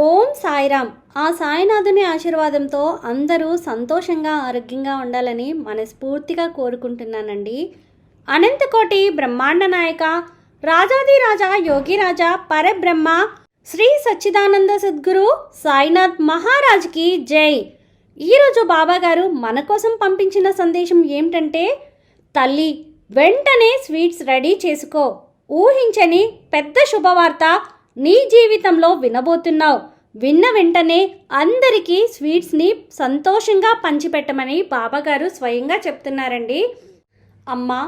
ఓం సాయిరామ్. ఆ సాయినాథుని ఆశీర్వాదంతో అందరూ సంతోషంగా ఆరోగ్యంగా ఉండాలని మనస్ఫూర్తిగా కోరుకుంటున్నానండి. అనంతకోటి బ్రహ్మాండ నాయక రాజాదిరాజా యోగిరాజా పరబ్రహ్మ శ్రీ సచ్చిదానంద సద్గురు సాయినాథ్ మహారాజ్కి జై. ఈరోజు బాబాగారు మన కోసం పంపించిన సందేశం ఏమిటంటే, తల్లి వెంటనే స్వీట్స్ రెడీ చేసుకో. ఊహించని పెద్ద శుభవార్త నీ జీవితంలో వినబోతున్నావు. విన్న వెంటనే అందరికీ స్వీట్స్ని సంతోషంగా పంచిపెట్టమని బాబాగారు స్వయంగా చెప్తున్నారండి. అమ్మా,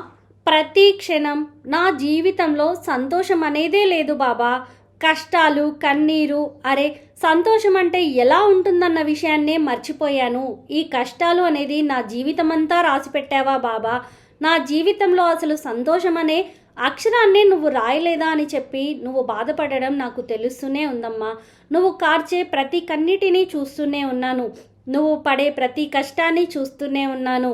ప్రతి క్షణం నా జీవితంలో సంతోషం అనేదే లేదు బాబా. కష్టాలు, కన్నీరు, అరే సంతోషం అంటే ఎలా ఉంటుందన్న విషయాన్నే మర్చిపోయాను. ఈ కష్టాలు అనేది నా జీవితమంతా రాసిపెట్టావా బాబా? నా జీవితంలో అసలు సంతోషం అనే అక్షరాన్ని నువ్వు రాయలేదా అని చెప్పి నువ్వు బాధపడడం నాకు తెలుస్తూనే ఉందమ్మా. నువ్వు కార్చే ప్రతి కన్నిటినీ చూస్తూనే ఉన్నాను. నువ్వు పడే ప్రతి కష్టాన్ని చూస్తూనే ఉన్నాను.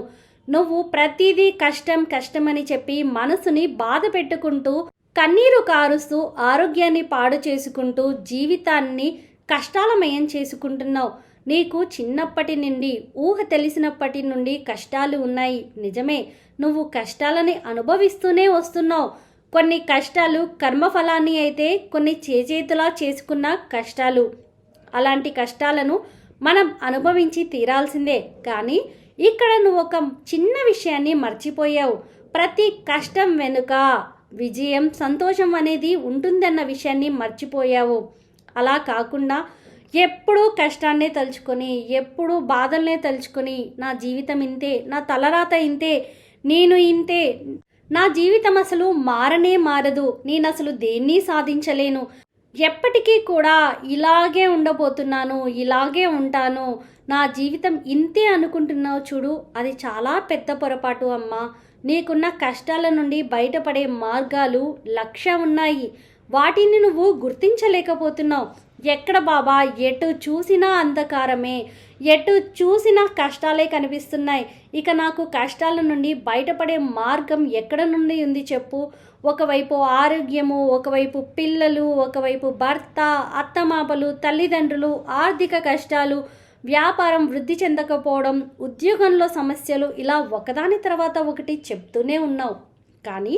నువ్వు ప్రతిదీ కష్టం కష్టమని చెప్పి మనసుని బాధ పెట్టుకుంటూ కన్నీరు కారుస్తూ ఆరోగ్యాన్ని పాడు చేసుకుంటూ జీవితాన్ని కష్టాలమయం చేసుకుంటున్నావు. నీకు చిన్నప్పటి నుండి ఊహ తెలిసినప్పటి నుండి కష్టాలు ఉన్నాయి, నిజమే. నువ్వు కష్టాలని అనుభవిస్తూనే వస్తున్నావు. కొన్ని కష్టాలు కర్మఫలాన్ని అయితే, కొన్ని చేజేతులా చేసుకున్న కష్టాలు. అలాంటి కష్టాలను మనం అనుభవించి తీరాల్సిందే. కానీ ఇక్కడ నువ్వు ఒక చిన్న విషయాన్ని మర్చిపోయావు. ప్రతి కష్టం వెనుక విజయం, సంతోషం అనేది ఉంటుందన్న విషయాన్ని మర్చిపోయావు. అలా కాకుండా ఎప్పుడూ కష్టాన్నే తలుచుకొని, ఎప్పుడూ బాధల్నే తలుచుకొని, నా జీవితం ఇంతే, నా తలరాత ఇంతే, నేను ఇంతే, నా జీవితం అసలు మారనే మారదు, నేను అసలు దేన్ని సాధించలేను, ఎప్పటికీ కూడా ఇలాగే ఉండబోతున్నాను, ఇలాగే ఉంటాను, నా జీవితం ఇంతే అనుకుంటున్నావు చూడు, అది చాలా పెద్ద పొరపాటు అమ్మా. నీకున్న కష్టాల నుండి బయటపడే మార్గాలు లక్ష ఉన్నాయి. వాటిని నువ్వు గుర్తించలేకపోతున్నావు. ఎక్కడ బాబా, ఎటు చూసినా అంధకారమే, ఎటు చూసినా కష్టాలే కనిపిస్తున్నాయి. ఇక నాకు కష్టాల నుండి బయటపడే మార్గం ఎక్కడ నుండి ఉంది చెప్పు? ఒకవైపు ఆరోగ్యము, ఒకవైపు పిల్లలు, ఒకవైపు భర్త, అత్తమామలు, తల్లిదండ్రులు, ఆర్థిక కష్టాలు, వ్యాపారం వృద్ధి చెందకపోవడం, ఉద్యోగంలో సమస్యలు, ఇలా ఒకదాని తర్వాత ఒకటి చెప్తూనే ఉన్నావు. కానీ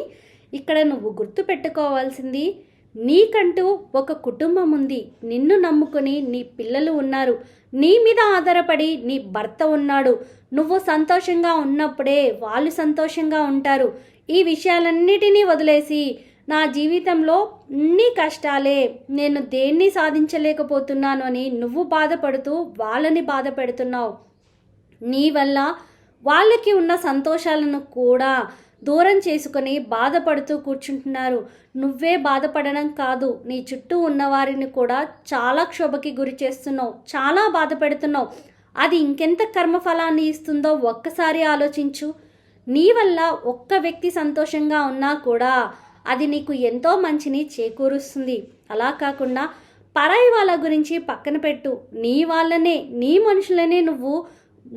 ఇక్కడ నువ్వు గుర్తుపెట్టుకోవాల్సింది, నీకంటూ ఒక కుటుంబం ఉంది. నిన్ను నమ్ముకొని నీ పిల్లలు ఉన్నారు. నీ మీద ఆధారపడి నీ భర్త ఉన్నాడు. నువ్వు సంతోషంగా ఉన్నప్పుడే వాళ్ళు సంతోషంగా ఉంటారు. ఈ విషయాలన్నిటినీ వదిలేసి నా జీవితంలో అన్ని కష్టాలే, నేను దేన్ని సాధించలేకపోతున్నాను అని నువ్వు బాధపడుతూ వాళ్ళని బాధ పెడుతున్నావు. నీ వల్ల వాళ్ళకి ఉన్న సంతోషాలను కూడా దూరం చేసుకొని బాధపడుతూ కూర్చుంటున్నారు. నువ్వే బాధపడడం కాదు, నీ చుట్టూ ఉన్నవారిని కూడా చాలా క్షోభకి గురి చేస్తున్నావు, చాలా బాధ పెడుతున్నావు. అది ఇంకెంత కర్మఫలాన్ని ఇస్తుందో ఒక్కసారి ఆలోచించు. నీ వల్ల ఒక్క వ్యక్తి సంతోషంగా ఉన్నా కూడా అది నీకు ఎంతో మంచిని చేకూరుస్తుంది. అలా కాకుండా పరాయి వాళ్ళ గురించి పక్కన పెట్టు. నీ వాళ్ళనే, నీ మనుషులనే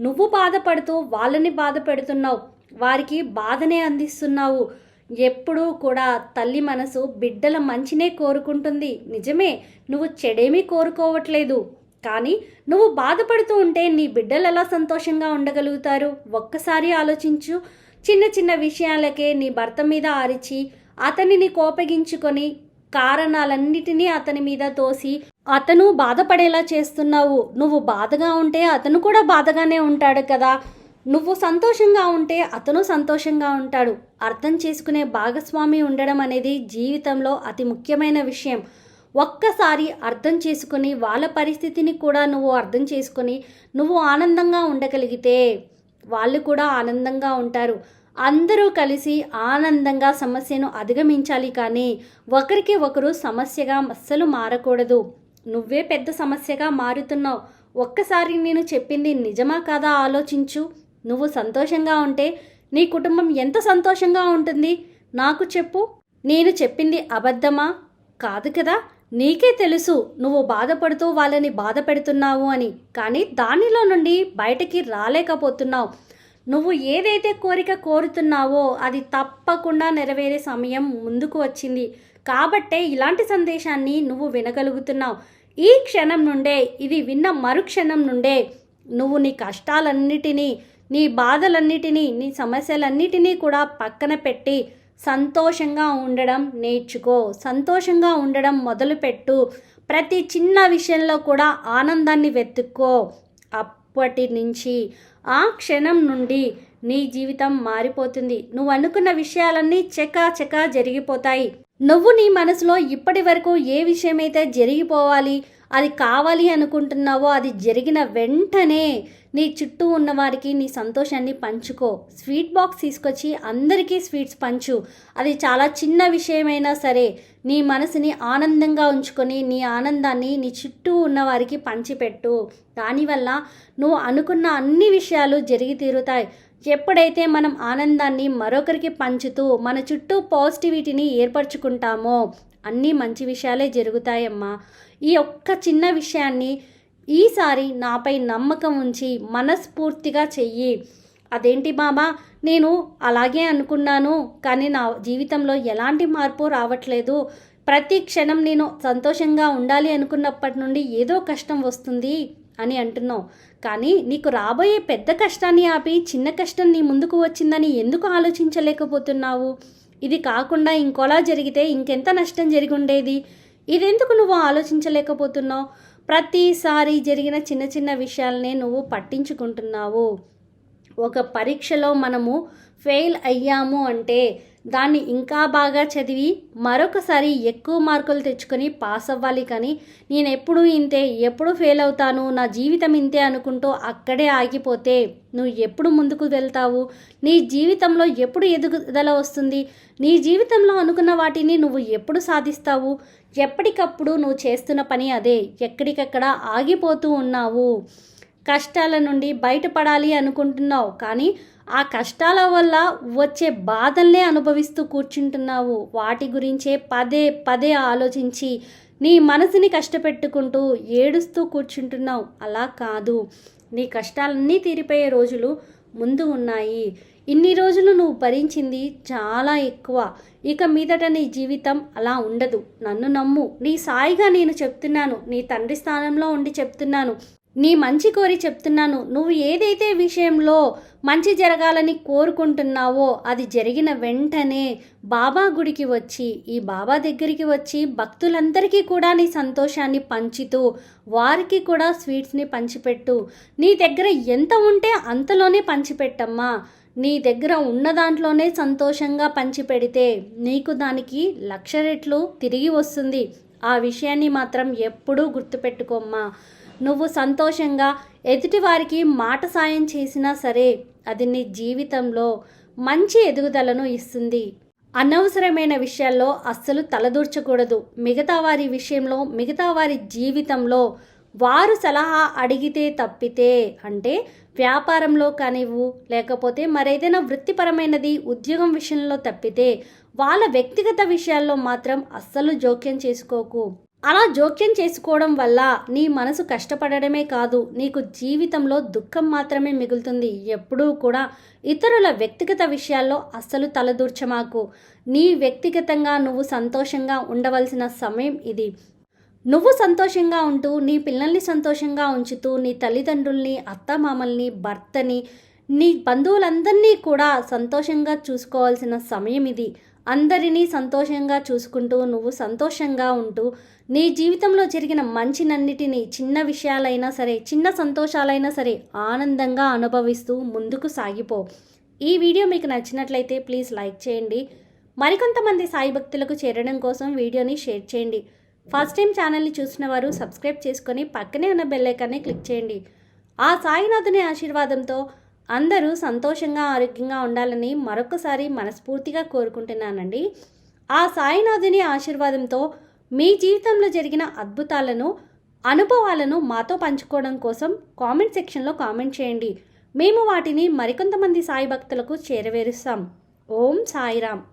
నువ్వు బాధపడుతూ వాళ్ళని బాధ పెడుతున్నావు. వారికి బాధనే అందిస్తున్నావు. ఎప్పుడూ కూడా తల్లి మనసు బిడ్డల మంచినే కోరుకుంటుంది, నిజమే. నువ్వు చెడేమీ కోరుకోవట్లేదు. కానీ నువ్వు బాధపడుతూ ఉంటే నీ బిడ్డలు ఎలా సంతోషంగా ఉండగలుగుతారు? ఒక్కసారి ఆలోచించు. చిన్న చిన్న విషయాలకే నీ భర్త మీద అరిచి అతనిని కోపగించుకొని కారణాలన్నిటినీ అతని మీద తోసి అతను బాధపడేలా చేస్తున్నావు. నువ్వు బాధగా ఉంటే అతను కూడా బాధగానే ఉంటాడు కదా. నువ్వు సంతోషంగా ఉంటే అతను సంతోషంగా ఉంటాడు. అర్థం చేసుకునే భాగస్వామి ఉండడం అనేది జీవితంలో అతి ముఖ్యమైన విషయం. ఒక్కసారి అర్థం చేసుకొని వాళ్ళ పరిస్థితిని కూడా నువ్వు అర్థం చేసుకొని నువ్వు ఆనందంగా ఉండగలిగితే వాళ్ళు కూడా ఆనందంగా ఉంటారు. అందరూ కలిసి ఆనందంగా సమస్యను అధిగమించాలి. కానీ ఒకరికి ఒకరు సమస్యగా అస్సలు మారకూడదు. నువ్వే పెద్ద సమస్యగా మారుతున్నావు. ఒక్కసారి నేను చెప్పింది నిజమా కాదా ఆలోచించు. నువ్వు సంతోషంగా ఉంటే నీ కుటుంబం ఎంత సంతోషంగా ఉంటుంది నాకు చెప్పు. నేను చెప్పింది అబద్ధమా? కాదు కదా. నీకే తెలుసు నువ్వు బాధపడుతూ వాళ్ళని బాధ పెడుతున్నావు అని. కానీ దానిలో నుండి బయటికి రాలేకపోతున్నావు. నువ్వు ఏదైతే కోరిక కోరుతున్నావో అది తప్పకుండా నెరవేరే సమయం ముందుకు వచ్చింది. కాబట్టే ఇలాంటి సందేశాన్ని నువ్వు వినగలుగుతున్నావు. ఈ క్షణం నుండే, ఇది విన్న మరుక్షణం నుండే నువ్వు నీ కష్టాలన్నిటినీ, నీ బాధలన్నిటినీ, నీ సమస్యలన్నిటినీ కూడా పక్కన పెట్టి సంతోషంగా ఉండడం నేర్చుకో. సంతోషంగా ఉండడం మొదలుపెట్టు. ప్రతి చిన్న విషయంలో కూడా ఆనందాన్ని వెతుక్కో. అప్పటి నుంచి, ఆ క్షణం నుండి నీ జీవితం మారిపోతుంది. నువ్వు అనుకున్న విషయాలన్నీ చకాచకా జరిగిపోతాయి. నువ్వు నీ మనసులో ఇప్పటి వరకు ఏ విషయమైతే జరిగిపోవాలి, అది కావాలి అనుకుంటున్నావో అది జరిగిన వెంటనే నీ చుట్టూ ఉన్నవారికి నీ సంతోషాన్ని పంచుకో. స్వీట్ బాక్స్ తీసుకొచ్చి అందరికీ స్వీట్స్ పంచు. అది చాలా చిన్న విషయమైనా సరే నీ మనసుని ఆనందంగా ఉంచుకొని నీ ఆనందాన్ని నీ చుట్టూ ఉన్నవారికి పంచిపెట్టు. దానివల్ల నువ్వు అనుకున్న అన్ని విషయాలు జరిగి తీరుతాయి. ఎప్పుడైతే మనం ఆనందాన్ని మరొకరికి పంచుతూ మన చుట్టూ పాజిటివిటీని ఏర్పరచుకుంటామో అన్నీ మంచి విషయాలే జరుగుతాయమ్మా. ఈ ఒక్క చిన్న విషయాన్ని ఈసారి నాపై నమ్మకం ఉంచి మనస్ఫూర్తిగా చెయ్యి. అదేంటి బాబా, నేను అలాగే అనుకున్నాను కానీ నా జీవితంలో ఎలాంటి మార్పు రావట్లేదు, ప్రతి క్షణం నేను సంతోషంగా ఉండాలి అనుకున్నప్పటి నుండి ఏదో కష్టం వస్తుంది అని అంటున్నావు. కానీ నీకు రాబోయే పెద్ద కష్టాన్ని ఆపి చిన్న కష్టం నీ ముందుకు వచ్చిందని ఎందుకు ఆలోచించలేకపోతున్నావు? ఇది కాకుండా ఇంకోలా జరిగితే ఇంకెంత నష్టం జరిగి ఉండేది, ఇదెందుకు నువ్వు ఆలోచించలేకపోతున్నావు? ప్రతిసారి జరిగిన చిన్న చిన్న విషయాలనే నువ్వు పట్టించుకుంటున్నావు. ఒక పరీక్షలో మనము ఫెయిల్ అయ్యాము అంటే దాన్ని ఇంకా బాగా చదివి మరొకసారి ఎక్కువ మార్కులు తెచ్చుకొని పాస్ అవ్వాలి. కానీ నేను ఎప్పుడు ఇంతే, ఎప్పుడు ఫెయిల్ అవుతాను, నా జీవితం ఇంతే అనుకుంటూ అక్కడే ఆగిపోతే నువ్వు ఎప్పుడు ముందుకు వెళ్తావు? నీ జీవితంలో ఎప్పుడు ఎదుగుదల వస్తుంది? నీ జీవితంలో అనుకున్న వాటిని నువ్వు ఎప్పుడు సాధిస్తావు? ఎప్పటికప్పుడు నువ్వు చేస్తున్న పని అదే, ఎక్కడికక్కడ ఆగిపోతూ ఉన్నావు. కష్టాల నుండి బయటపడాలి అనుకుంటున్నావు కానీ ఆ కష్టాల వల్ల వచ్చే బాధల్నే అనుభవిస్తూ కూర్చుంటున్నావు. వాటి గురించే పదే పదే ఆలోచించి నీ మనసుని కష్టపెట్టుకుంటూ ఏడుస్తూ కూర్చుంటున్నావు. అలా కాదు, నీ కష్టాలన్నీ తీరిపోయే రోజులు ముందు ఉన్నాయి. ఇన్ని రోజులు నువ్వు భరించింది చాలా ఎక్కువ. ఇక మీదట నీ జీవితం అలా ఉండదు. నన్ను నమ్ము. నీ సాయిగా నేను చెప్తున్నాను, నీ తండ్రి స్థానంలో ఉండి చెప్తున్నాను, నీ మంచి కోరి చెప్తున్నాను. నువ్వు ఏదైతే విషయంలో మంచి జరగాలని కోరుకుంటున్నావో అది జరిగిన వెంటనే బాబా గుడికి వచ్చి, ఈ బాబా దగ్గరికి వచ్చి భక్తులందరికీ కూడా నీ సంతోషాన్ని పంచుతూ వారికి కూడా స్వీట్స్ని పంచిపెట్టు. నీ దగ్గర ఎంత ఉంటే అంతలోనే పంచిపెట్టమ్మా. నీ దగ్గర ఉన్న దాంట్లోనే సంతోషంగా పంచిపెడితే నీకు దానికి 1,00,000 రెట్లు తిరిగి వస్తుంది. ఆ విషయాన్ని మాత్రం ఎప్పుడూ గుర్తుపెట్టుకోమ్మా. నువ్వు సంతోషంగా ఎదుటివారికి మాట సాయం చేసినా సరే అది నీ జీవితంలో మంచి ఎదుగుదలను ఇస్తుంది. అనవసరమైన విషయాల్లో అస్సలు తలదూర్చకూడదు. మిగతా వారి విషయంలో, మిగతా వారి జీవితంలో వారు సలహా అడిగితే తప్పితే, అంటే వ్యాపారంలో కానివ్వు లేకపోతే మరేదైనా వృత్తిపరమైనది ఉద్యోగం విషయంలో తప్పితే వాళ్ళ వ్యక్తిగత విషయాల్లో మాత్రం అస్సలు జోక్యం చేసుకోకు. అలా జోక్యం చేసుకోవడం వల్ల నీ మనసు కష్టపడడమే కాదు, నీకు జీవితంలో దుఃఖం మాత్రమే మిగులుతుంది. ఎప్పుడూ కూడా ఇతరుల వ్యక్తిగత విషయాల్లో అస్సలు తలదూర్చమాకు. నీ వ్యక్తిగతంగా నువ్వు సంతోషంగా ఉండవలసిన సమయం ఇది. నువ్వు సంతోషంగా ఉంటూ నీ పిల్లల్ని సంతోషంగా ఉంచుతూ నీ తల్లిదండ్రుల్ని, అత్తమామల్ని, భర్తని, నీ బంధువులందరినీ కూడా సంతోషంగా చూసుకోవాల్సిన సమయం ఇది. అందరినీ సంతోషంగా చూసుకుంటూ నువ్వు సంతోషంగా ఉంటూ నీ జీవితంలో జరిగిన మంచినన్నిటినీ, చిన్న విషయాలైనా సరే, చిన్న సంతోషాలైనా సరే ఆనందంగా అనుభవిస్తూ ముందుకు సాగిపో. ఈ వీడియో మీకు నచ్చినట్లయితే ప్లీజ్ లైక్ చేయండి. మరికొంతమంది సాయి భక్తులకు చేరడం కోసం వీడియోని షేర్ చేయండి. ఫస్ట్ టైం ఛానల్ని చూసిన వారు సబ్స్క్రైబ్ చేసుకొని పక్కనే ఉన్న బెల్ ఐకాన్ని క్లిక్ చేయండి. ఆ సాయినాథుని ఆశీర్వాదంతో అందరూ సంతోషంగా, ఆరోగ్యంగా ఉండాలని మరొకసారి మనస్ఫూర్తిగా కోరుకుంటున్నానండి. ఆ సాయినాథుని ఆశీర్వాదంతో మీ జీవితంలో జరిగిన అద్భుతాలను, అనుభవాలను మాతో పంచుకోవడం కోసం కామెంట్ సెక్షన్లో కామెంట్ చేయండి. మేము వాటిని మరికొంతమంది సాయి భక్తులకు చేరవేరుస్తాం. ఓం సాయిరామ్.